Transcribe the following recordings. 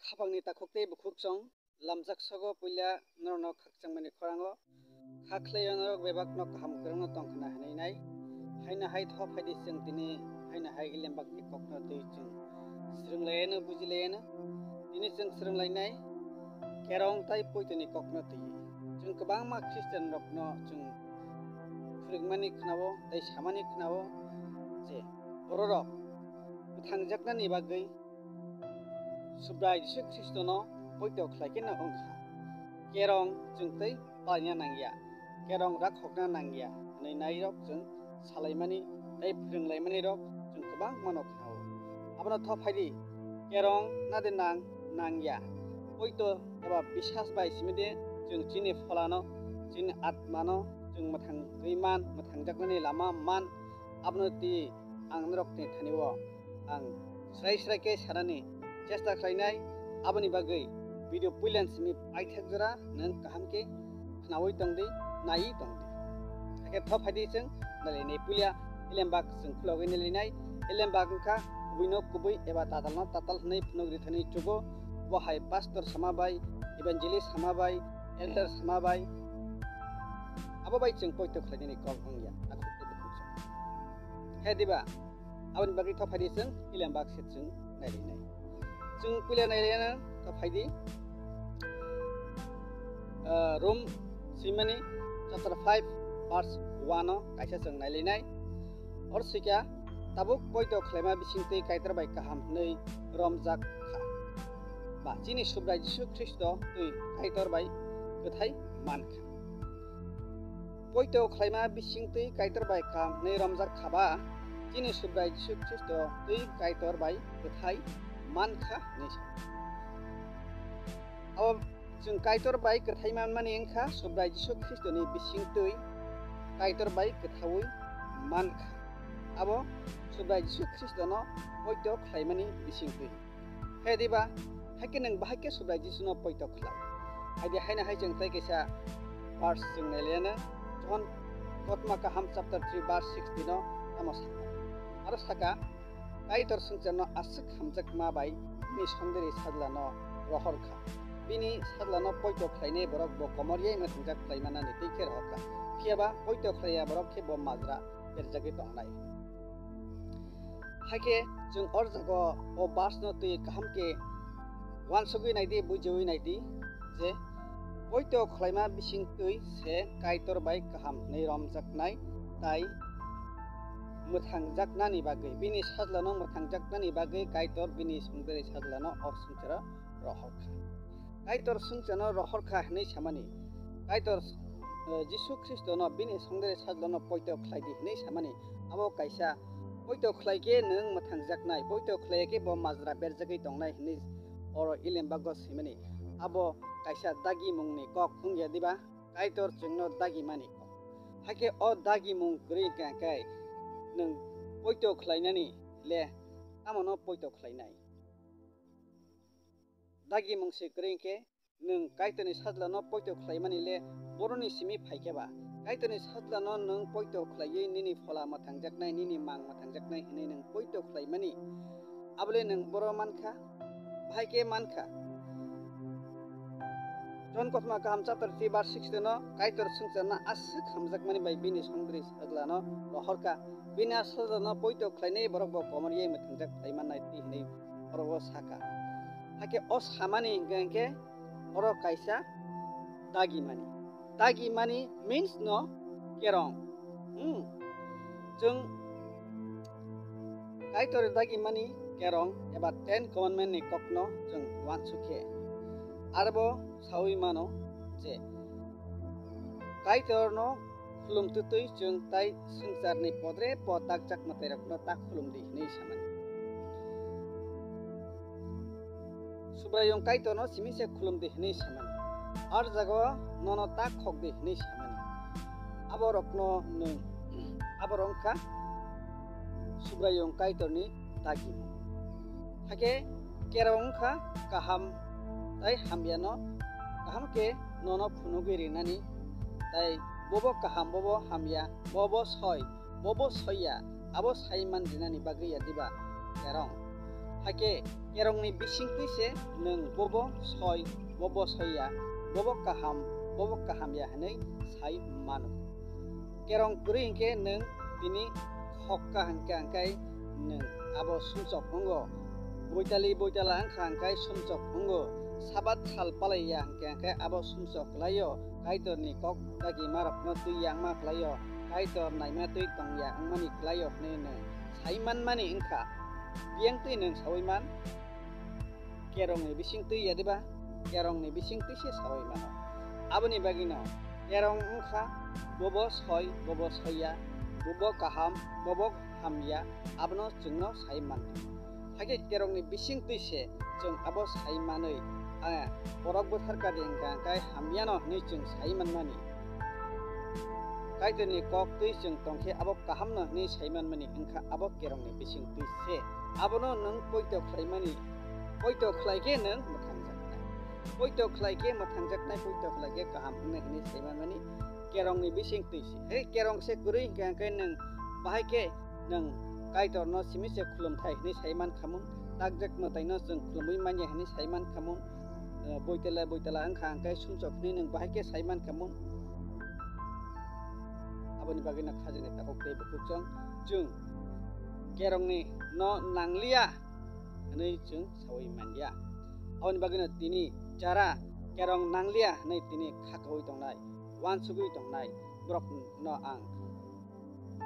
khapangni takhokte bukhukchong lamjak sogo puila norno khakchangmani khorango khakleo norok bebak no kaham krongno tongkhana hanai haina hai tho phaidi chung tini haina hai ilembak ni kokno tui chung srunglayeno bujilayeno tini chung srunglainai kerong tai poitoni kokno tui chung kabangma Christian rokno chung phurigmani khnawo dai samani khnawo je bororok thanjaknani bagui subrai Jesu Kristono poito khlaikena ongkha kerong jungtei palnya nangya kerong rakhokna nangya nei nairok jung salaimani dai phurunglaimani rok jung kabang manok khao abona tho phaidi kerong nade nangya poito eba bishas bai simide jung chini pholano chini atmano jung mathang geiman mathang jaknani lama man abona ti angrok ni thaniwo ang srai ke sarani chesta khlainai aboni bagai video puilan simi paithak jora nang kahamke knawoi tongdi nai tongdi ake tho phadi chung nale nei pulia ilembak chung khlogai nelinai ilembak kha buino kubui eba tatalna tatal nei phunogri thani chugo wahai pastor samabai evangelist samabai elder samabai ababai chung poito khlaini kol ongya akhokte bukhuk hediba aboni bagai tho phadi chung ilembak se chung nalinai chung pulia nailena tho phadi Rom simani chapter 5 verse 1 kaisa chung nailinai or sikya tabuk poito khlema bisingtei kaitar bai kaham nei romjak kha ba chini subrai Jesu Kristo tui kaitor bai gthai mankha poito khlema bisingtei kaitor bai kaham nei romjak khaba chini subrai Jesu Kristo tui kaitor bai gthai mankha nei abo chung kaitor bai gthai manmani engkha subrai Jesu Kristo ni bisingtei kaitor bai gthawi mankha abo subrai Jesu Kristo no poito khlaimani bisingtei hediba haike nang bahake subrai Jesu no poito khlai haide haina hai jeng tai kaisa verse jeng nelena John kotma kaham chapter 3 verse 16 no amos aro saka kaitor sungchano asuk hamjak ma bai ni sonderi sadlano rohorkha bini sadlano poito khlaine borok bo komoriye mathungjak khlaimana ni tikher hoka phiaba poito khlaya borok ke bo majra berjagi tongnai hake jung orjago o basno tui kahamke wansugui naidi bujeui naidi je poito khlaima bisingtui se kaitor bai kaham nei romjaknai tai muthangjaknani bagai bini sadlano muthangjaknani bagai kaitor bini sungderi sadlano or sungchara rohorkha kaitor sungchano rohorkha hnei samani kaitor Jesu Kristo no bini sungderi sadlano poito khlaidi hnei samani abo kaisa poito khlaike nang muthangjaknai poito khlaike bo majra berjagi tongnai hnei oro ilembago simani abo kaisa dagi mungni kok ungya diba kaitor chungno dagi mani kok hake o dagi mung gri ka kai nang poito khlainani le amono poito khlainai dagi mungse gringke nang kaitoni sadlano poito khlaimani le boroni simi phaikeba kaitoni sadlano nang poito khlaiye nini phola mathangjaknai nini mang mathangjaknai hinai nang poito khlaimani abole nang boro mankha bhaike mankha John kotma kaham chapter 3 verse 16 no kaitor sungchana asuk hamjakmani bai bini songdri sadlano rohorka bina sadlano poito khlainai borok bo komoriye mathungjak khlaimanai ti hinai oro saka hake os hamani gangke oro kaisa dagi mani means no kerong jung kaitor dagi mani kerong eba 10 commandment ni kokno jung wansukhe arbo sawi mano je kaitor no khulum tutui jung tai sungchar ni podre podak jak materok no tak khulum di nei samani subrayong kaitor no simise khulum di nei samani ar jago nono tak khok di nei samani aborok no nung aborongkha subrayong kaitor ni dagi hake kerongkha kaham tai hambiano kaham ke nono phunugui rinani tai bobo kaham bobo hamya bobo soya abo saiman dinani bagri adiba kerong hake kerong ni bising tise neng bobo soy bobo soya bobo kaham ya hanai sai manu kerong kuri hingke neng bini hokka hangkai neng abo sumsok hongo boitala angkai sumsok hongo sabat sal palaya hangkai abo sumsok layo kaitor ni kok dagi marap no tuyang mak layo kaitor naima tui tong ya angmani layo ne saiman mani ingka biang tui neng sawiman kerong ni bising tui ya diba kerong ni bising tui se sawiman aboni bagino kerong ingka bobo soya bobo kaham bobo hamya abno jengno saiman hage kerong ni bising tui se jeng abo saimanoi borok bothar kadi ingka kai hamyano ni jeng saiman mani kaitor ni kok tui jeng tongke abo kaham no ni saiman mani ingka abo kerong ni bising tui se abono neng poito khlaimani poito khlaike neng mathangjaknai poito khlaike mathangjaknai poito khlaike kaham ne ni saiman mani kerong ni bising tui se he kerong se guri kai neng bahai neng kaitor no simi se khulum thai ni saiman khamun takjak matai no jeng khulumui manya ni saiman khamun boitala angka kai sumjok ni neng bahai ke saiman khamun aboni bagina khajene ta hokte bukjong jung kerong ni no nanglia nei jung sawai mandia aboni bagina tini cara kerong nanglia nei tini khakoi tongnai wansugui tongnai brok no ang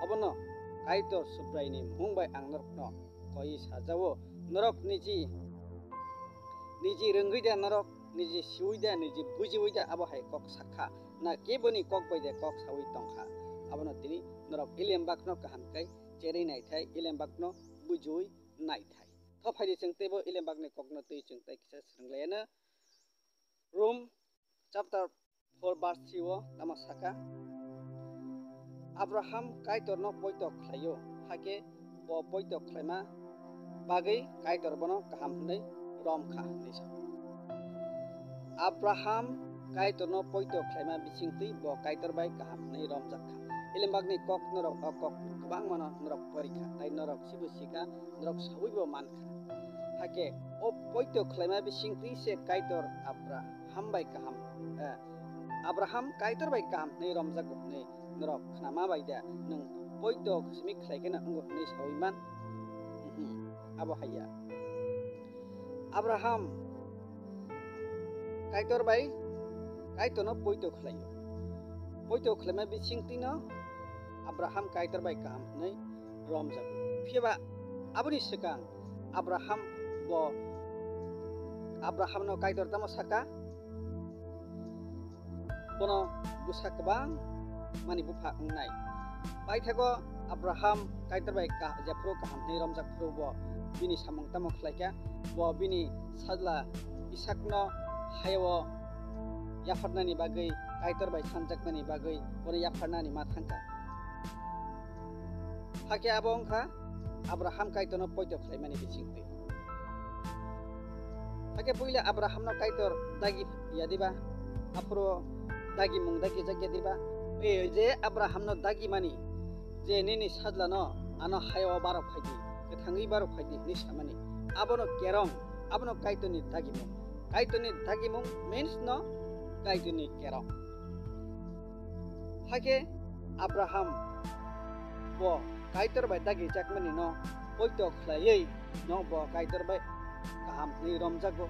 abono kaitor subrai ni mungbai ang norok no koi sajawo norok niji renggida norok niji siuida niji bujiuida abo hai kok sakha na keboni kok baide kok sawi tongkha abono tini norok ilembak no kaham kai cheri nai thai ilembak no bujui nai thai tho phaidi jeng tebo ilembak ni kok no tui jeng tai kisa sringlena Rom chapter 4 verse 3 o tama saka Abraham kaitor no poito khlayo hake bo poito khlaima bagai kaitor bono kaham nei rom kha ni sa Abraham kaitor no poito khlaima bising tui bo kaitor bai kaham nei rom jakha ilembak ni kok norok kok kabang mano norok parikha tai norok sibusika norok sawibo mankha hake o poito khlaima bising tui se kaitor Abraham bai kaham Abraham kaitor bai kaham nei rom jak nei norok khnama bai da nang poito simi khlaikena ango nei sawiman abo haya Abraham kaitor bai kaitor no poito khlayo poito khlaima bising tui no Abraham kaitor bai kaham nei rom jak phiba aboni sekang Abraham no kaitor tamo saka bono busa kabang mani bupa ngai bai thago Abraham kaitor bai ka japro kaham nei rom jak pro bo bini samang tamo khlaika bo bini sadla Isak no hayo yafarnani bagai kaitor bai sanjaknani bagai bono yafarnani ma thangka hake abongkha Abraham kaitor no poito khlaimani bising tui hake puila Abraham no kaitor dagi yadiba apro dagi mung dagi jagya diba je Abraham no dagi mani je nini sadla no ano hayo barok phaidi kethangi barok phaidi ni samani abono kerong abono kaitor ni dagi mung means no kaitor ni kerong hake Abraham bo kaitor bai dagi jakmani no poito khlaiei no bo kaitor bai kaham nei rom jago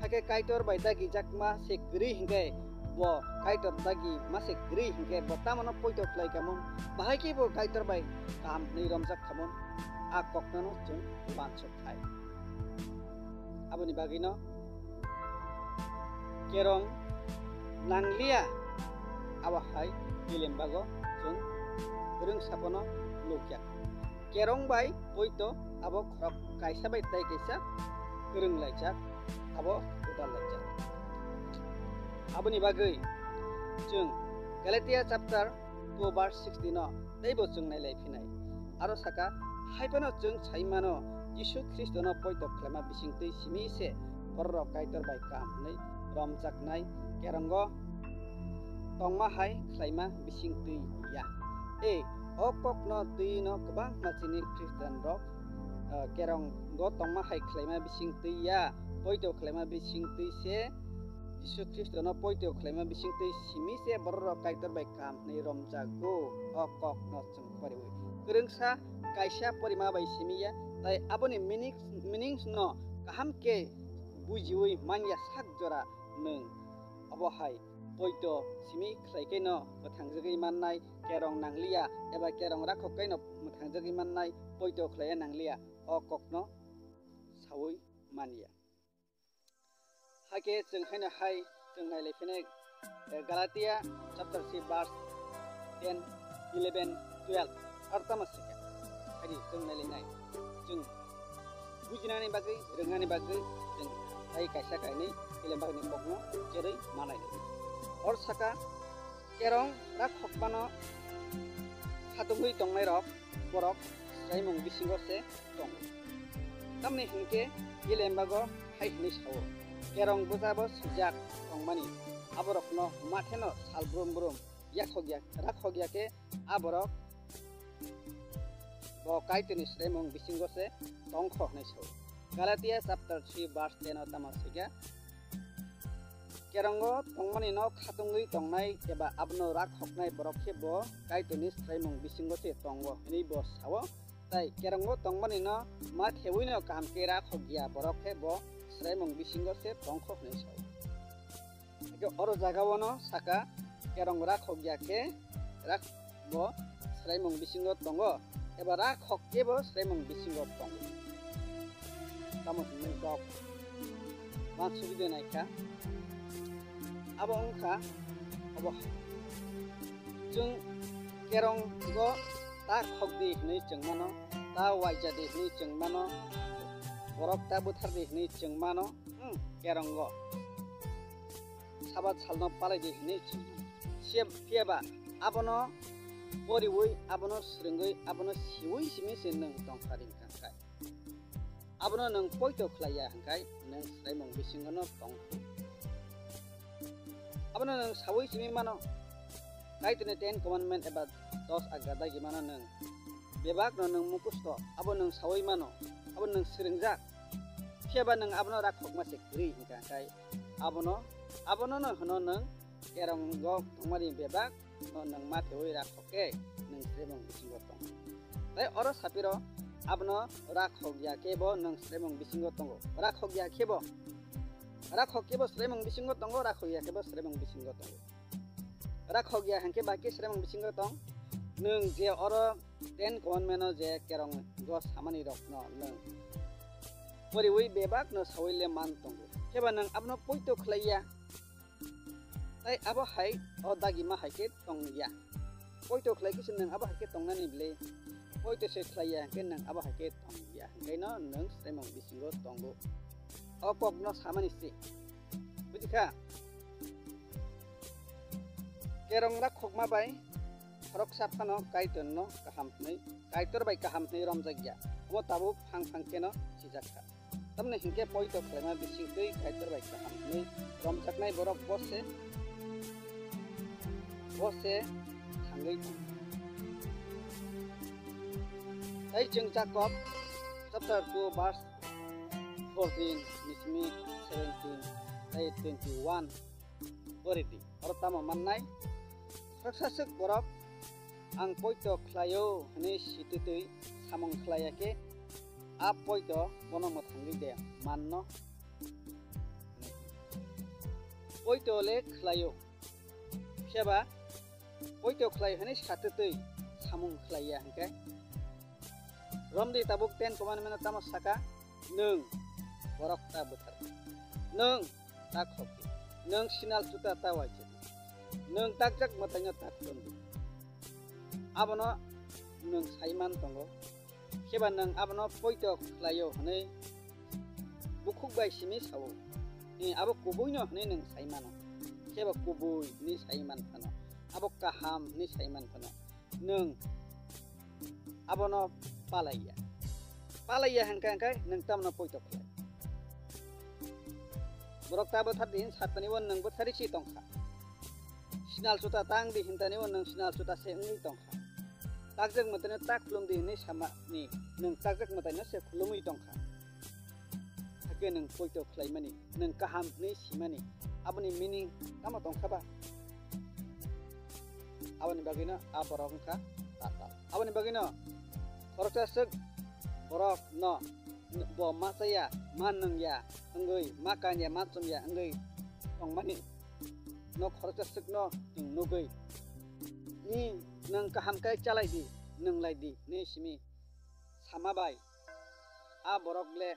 hake kaitor bai dagi jakma se gri hingke bo kaitor dagi mase gri hingke bo tamano poito khlai kamon bahai ke bo kaitor bai kaham nei rom jak khamon a koknano jeng bansok thai aboni bagino kerong nanglia awa hai ilembago jeng rung sapono lokya kerong bai poito abo khorok kaisa bai tai kaisa rung laijak abo udal laijak aboni bagai jeng Galatia chapter 2 verse 16 no teibo jeng nai lai phinai aro saka haipano jeng saimano Jisu Kristo no poito khlama bising tui simi se borok kaitor bai kam nei rom jak nai kerongo tongma hai khlaima bising tui ya okok no tui no kabang machini Kristen rok kerong go tongma hai khlaima bising tuiya poito khlaima bising tuise Yesu Kristo no poito khlaima bising tui simi se borok kaitor bai kam nei romjago o kok no chung pariwi kurungsa kaisa porima bai simiya tai aboni meanings no kaham ke bujiwi manya sak jora nung abo hai poito simi khlaike no mothangjagi mannai kerong nanglia eba kerong rakhokai no mothangjagi mannai poito khlaya nanglia o kok no sawi mania hake जों haina hai जों नायलायफिनाय Galatia chapter 3 verse 10 11 12 artamasika hari जों नायलायनाय जों बुजिनानै बागै रोंनानै बागै जों ai kaisa kaini ilembagni kokno jerai manai or saka kerong rak khokpano khatungui tongnai rok borok saimung bisingo se tong tamni hingke ilembago hai hini sawo kerong bujabo sujak tongmani aborokno matheno salbrum brum rak khogya ke aborok bo kaitini saimung bisingo se tongkho nei sawo Galatia chapter 3 verse 10 tamasika kerongo tongmani no khatungui tongnai eba abno rak hoknai borokhe bo kaitoni straimung bisingo se tongo ni bo sawo tai kerongo tongmani no ma thewui no kam ke rak hogya borokhe bo straimung bisingo se tongkho nei sawo ke oro jagao no saka kerong rak hogya ke rak bo straimung bisingo tongo eba rak hokke bo straimung bisingo tongo Kamu menggok, maksud dia naikah? Abo engkau, abo, jeng kerong go tak hok di ni jeng mano, tak wajah di ni jeng mano, borok tak butar di ni jeng mano, kerong go. Sabat salno palai di ni jeng, siapa? Abono, boriwui, abono seringui, abono siwui simi seneng tongkaring kangkai. Abono nang poito khlaya hangkai nang saimung bisingo no tong abono nang sawi simi mano kaitene 10 commandment eba 10 agada gimana nang bebak no nang mukusto abo nang sawi mano abo nang siringjak siaba nang abono rakhok masik kri hangkai abono no hono nang kerong go tongmari bebak no nang matheoi rakhoke nang saimung bisingo tong tai oro sapiro abno rak hogya kebo nang sremong bisingo tongo rak hogya kebo sremong bisingo tongo rak hogya kebo sremong bisingo tongo rak hogya hangke baki sremong bisingo tong nung je oro 10 commandment je kerong go samani rok no nung pori wi bebak no sawile man tongo keba nang abno poito khlaiya tai abo hai o dagi ma haike tongya poito khlai kisin nang abo haike tongnani ble poito se khlaya ken nang aba hake tongya kaino nang sremong bisingo tongo opok no samani si bujika kerong rak khokma bai rok sapano kaiton no kaham nei kaitor bai kaham nei romjagya mo tabu phang keno sijakha tamne hingke poito khlema bising tei kaitor bai kaham nei romjaknai borok bose thangai Hai jeng Jacob chapter 2 verse 14 mismi 17 ayat 21 boriti pertama mannai saksasuk borok ang poito khlayo hne situtui samong khlayake a poito bono mathangri de manno poito le khlayo siaba poito khlayo hne satutui samong khlaya hangke Romdi tabuk 10 commandment tamas saka nung borok ta butar nung tak hoki nung sinal suta tawajid nung takjak matanya taktundu abono nung saiman tongo keba nung abono poito khlayo hne bukuk bai simi sawo ni abo kubuino hne nung saimano keba kubui ni saiman phano abo kaham ni saiman phano nung abono palaya hangkai nang tamna poito khlai borok ta bothar din satani won nang bothari si tongkha sinal suta tang di hintani won nang sinal suta se ngi tongkha takjak matane tak khulum di ni sama ni nang takjak matane se khulumui tongkha ke nang poito khlaimani nang kaham nei simani aboni meaning tama tongkhaba aboni bagina aborongkha tata aboni bagina khorokta sek borok no bo masaya manang ya angoi makan ya matsum ya angoi tongmani no khorokta sek no ting nugoi ni nang kaham kai chalai di nang lai di nei simi samabai a borokle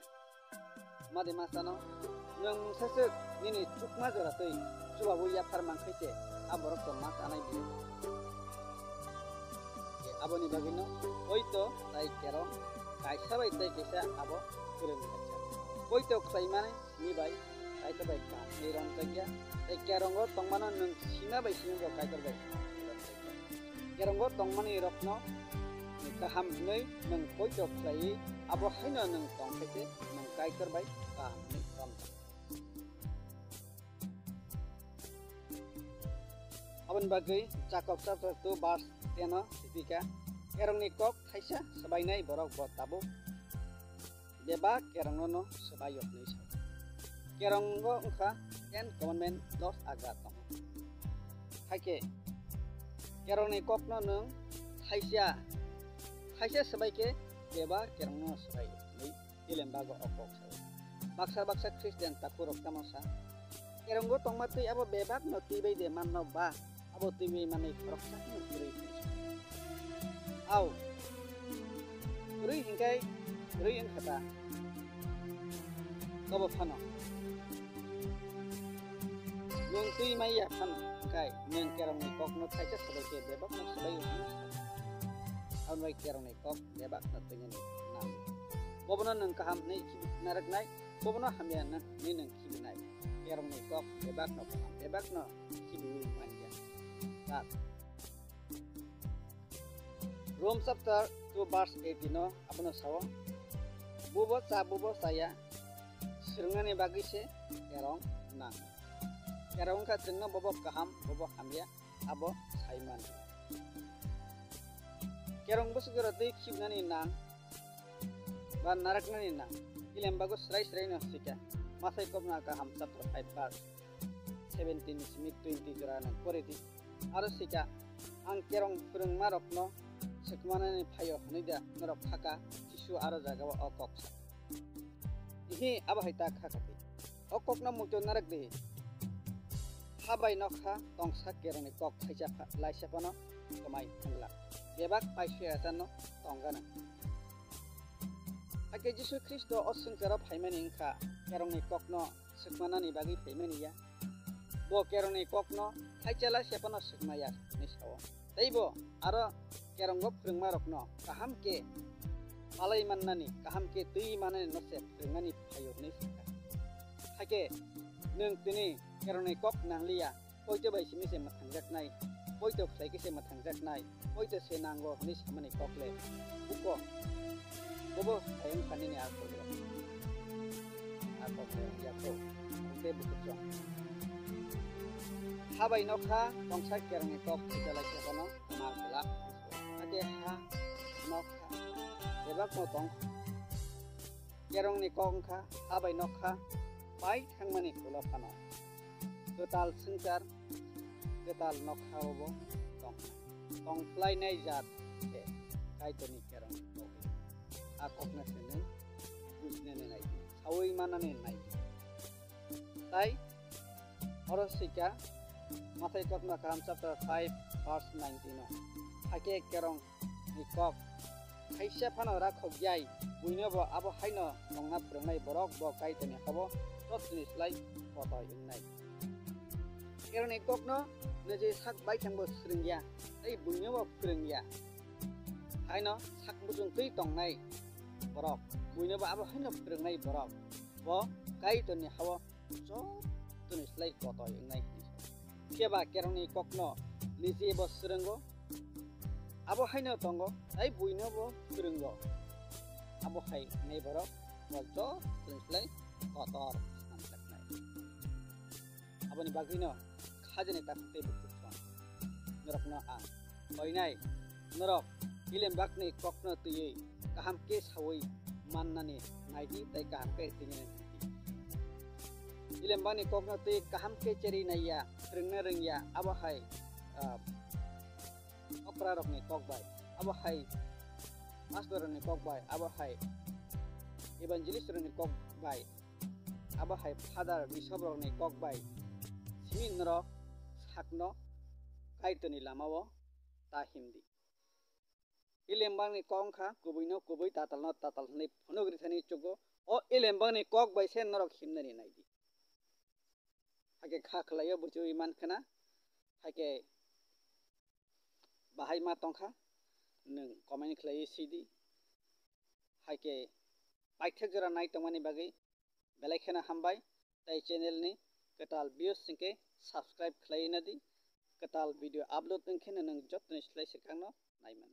made masano nang sesek nini chukma joratei chubabu ya farmang khaise a borok to mas anai bi aboni bagino oito tai kerong kai sabai tai kesa abo kureng baca oito khlaimane ni bai kai to bai ka ni rong tagya tai kerongo tongmana nang sina bai sina kai to bai kerongo tongmani rokno kaham nei nang oito khlai abo haino nang tong khaise nang kai to bai ka ni rom abon bagai Jakob chapter 2 verse 10 sipika kerong ni kok khaisa sabainai borok bot tabu beba kerong no sabayok nei sa kerong go ungkha 10 commandment los aga tong haike kerong ni kok no nang khaisa sabaike beba kerong no sabai nei ilemba go okok sa baksa Christian takurok tamosa kerong go tongmatui abo bebak no tibai de man no ba abo tibai manai koroksa no puri au rui hingkai rui ang kata kobo phano nung tui mai ya phano kai nung kerong ni kok no khaisa sabai ke bebak no sabai au noi kerong ni kok bebak no tengen na bobono nung kaham nei narak nai bobono hamya na ni nung kibinai kerong ni kok bebak no kibu manja tat Rome chapter 2 verse 18 no abono sawo bubo saya sirngani bagi se kerong nang kerong ka jengno bobo kaham bobo hamya abo saiman kerong busugoro dei khibnani nang ba naraknani nang ilembago srai no sika masai kopna kaham chapter 5 verse 17 smith 20 jorana koredi aro sika ang kerong purung marokno sekmanani phayo hanida norok khaka tisu aro jagao okok ihi abahaita khakati okok na muto narak de habai nokha tongsa keroni kok khaisa laisa pano kamai thangla bebak paisya asano tonggana ake jisu kristo osung jara phaimani ingkha keroni kokno sekmanani bagi phaimani ya bo keroni kokno khaichala sepano sekmaya nisao taibo aro keronggo prungma rokno kaham ke palai mannani kaham ke tui manani nose prungani phayo ni sika hake nung tini keroni kok nanglia poito bai simi se mathangjak nai poito khlai ke se mathangjak nai poito se nango ni samani kokle uko bobo ayam kanini ako yako unte bukutso habai nokha tongsa keroni kok jala sepano makla ade ha nokha bebak motong kerong ni kongkha habai nokha pai thangmani kulo phano total singkar total nokha obo tong fly nai jat e kai toni kerong akok na senen busne nai sawai manane nai tai orosika Masai Kopna Kaham chapter 5 verse 19 hake kerong ni kok khaisa phano rakhok jai buinobo abo haino nongna prangnai borok bo kai tani habo totni slai photo ingnai kerong ni kokno neje sak bai thangbo sringya ei buinobo prengya haino sak busung tui tongnai borok buinobo abo haino prangnai borok bo kai tani habo totni slai photo ingnai keba kerong ni kokno lisi bo srenggo abo haino tongo ai buino bo srenggo abo hai nei borok bojo translay kotor namtaknai abo ni bagino khajane takte bukutson norokno ang oinai norok ilem bakni kokno tuyi kaham ke sawoi mannani naidi tai kaham ke tingen ilembang ni kok nati kaham ke ceri naya rengna rengya abahai okra rok ni kok bai abahai pastor ni kok bai abahai evangelist ni kok bai abahai father bishop rok ni kok bai simin ro sakno kaitoni lamao ta himdi ilembang ni kong kha kubuino kubui tatal ni phonogri thani chugo o ilembang ni kok bai sen norok himnani naidi hake kha khlayo buchu iman khana hake bahai ma tongkha nung comment khlai sidi hake paithak jora nai tongmani bagi belai khana hambai tai channel ni ketal views singke subscribe khlai nadi ketal video upload nungkhene nung jotni slai sekangno naiman